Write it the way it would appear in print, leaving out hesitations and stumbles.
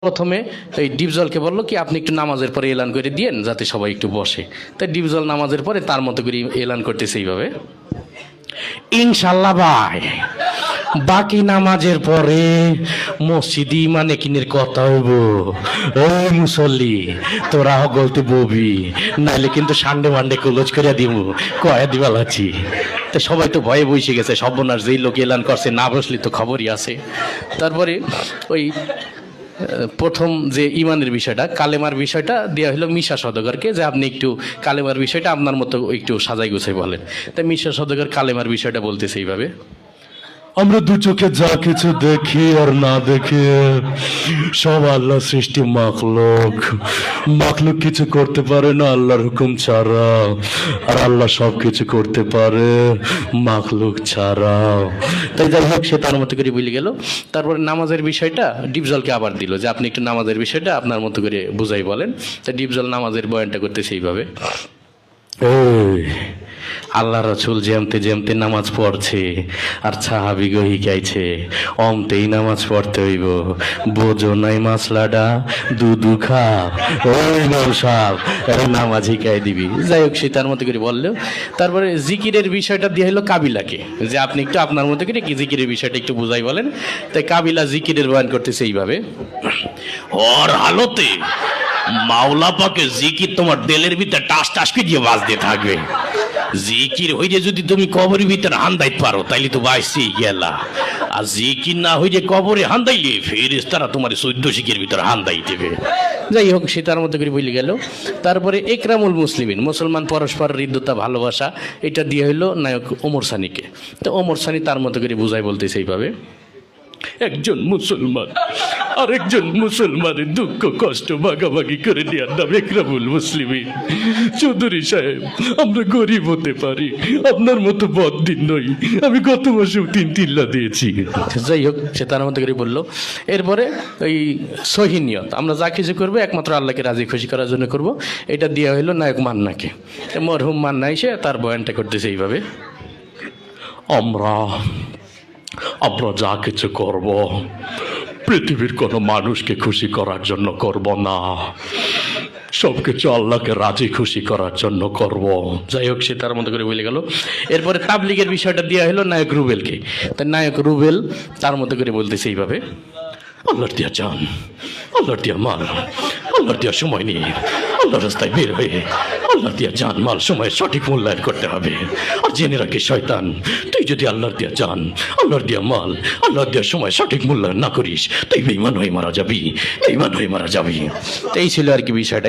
প্রথমে এই ডিপজলকে বললো কি আপনি একটু নামাজের পরে এলান করে দিয়েন যাতে সবাই একটু বসে। তাই ডিপজল নামাজের পরে তার মতো করে এলান করতেছে এইভাবে, ইনশাল্লাহ ভাই বাকি নামাজের পরে মসজিদ ইমানে কিনের কথা হইব। ওই মুসল্লি তোরা গলতে ববি, নাইলে কিন্তু সানডে মানডে ক্লোজ করে দিব, কয়া দিবা লাচ্ছি। তো সবাই তো ভয়ে বসে গেছে, সর্বনাশ যেই লোক এলান করছে না বসলে তো খবরই আছে। তারপরে ওই প্রথম যে ইমানের বিষয়টা, কালেমার বিষয়টা দেওয়া হলো মিশা সওদাগরকে, যে আপনি একটু কালেমার বিষয়টা আপনার মতো একটু সাজাই গুছাই বলেন। তাই মিশা সওদাগর কালেমার বিষয়টা বলতেছে এইভাবে, আমরা দু চোখে যা কিছু দেখি আর না দেখি সব আল্লাহ সৃষ্টি মাখলুক। মাখলুক কিছু করতে পারে না আল্লাহর হুকুম ছাড়া, আর আল্লাহ সব কিছু করতে পারে মাখলুক ছাড়া। তাই যাই হোক সে তার মতো করে বলে গেল। তারপরে নামাজের বিষয়টা ডিপজলকে আবার দিল যে আপনি একটু নামাজের বিষয়টা আপনার মতো করে বুঝাই বলেন। তাই ডিপজল নামাজের বয়ানটা করতেছে এইভাবে, এই আল্লাহ রসুল যেমতে যেমতে নামাজ পড়ছে আর সাহাবিগো হিকাইছে অমতেই নামাজ পড়তে হইব, বোঝো নাই মাসলাডা দুধু খা ওই নৌসাব নামাজ হিকাই দিবি। যাই হোক সে তার মতো করে বললো। তারপরে জিকিরের বিষয়টা দিয়ে হলো কাবিলাকে, যে আপনি একটু আপনার মতো করে কি জিকিরের বিষয়টা একটু বুঝাই বলেন। তাই কাবিলা জিকিরের বয়ান করতেছে এইভাবে, ওর হালতে মাওলা পাকে জিকির তোমার দিলের ভিতরে টাস টাস করে দিয়ে বাজতে থাকবে। জিকির হইলে যদি তুমি কবরের ভিতরে হান্দাইতে পারো তাইলে তো বাইসি গেলা, আর জিকির না হইলে কবরে হান্দাইলে ফেরেশতারা তোমার 14 শিখের ভিতরে হান্দাই দেবে। যাই হোক সে তার মতো করে বলে গেল। তারপরে একরামুল মুসলিমিন, মুসলমান পরস্পর হৃদ্যতা ভালোবাসা, এটা দিয়ে হইলো নায়ক ওমর সানিকে। তো ওমর সানি তার মতো করে বুঝাই বলতেছে এইভাবে, একজন মুসলমান আরেকজন মুসলমানের দুঃখ কষ্ট ভাগাভাগি করে নেওয়ার নাম একরামুল মুসলিমিন। চৌধুরী সাহেব আমরা গরিব হতে পারি, আপনার মতো বদদিন নই, আমি গত মাসেও 3 দিয়েছি। যাই হোক সে তার মতো করে বললো। এরপরে ওই সহিনিয়ত, আমরা যা কিছু করবো একমাত্র আল্লাহকে রাজি খুশি করার জন্য করব, এটা দেওয়া হইলো নায়ক মান্নাকে। মরহুম মান্না এসে তার বয়ানটা করতেছে এইভাবে, আমরা যা কিছু করব পৃথিবীর কোনো মানুষকে খুশি করার জন্য করব না, সবকিছু আল্লাহকে রাজি খুশি করার জন্য করব। যাই হোক সে তার মতো করে বলে গেল। এরপরে তাবলিগের বিষয়টা দেওয়া হলো নায়ক রুবেলকে। তাই নায়ক রুবেল তার মতো করে বলতেছে এইভাবে, আল্লাহর দিয়া জান, আল্লাহর দিয়া মাল, আল্লাহর দিয়া সময় নিয়ে আল্লাহর রাস্তায় বের হয়ে আল্লাহর দিয়া জান মাল সময় সঠিক মূল্যায়ন করতে হবে। আর জেনে রাখি শয়তান, তুই যদি আল্লাহর দিয়া জান, আল্লাহর দিয়া মাল, আল্লাহর দিয়া সময় সঠিক মূল্যায়ন না করিস তুই বেঈমান হয়ে মারা যাবি, বেঈমান হয়ে মারা যাবি। এই ছিল আর কি বিষয়টা।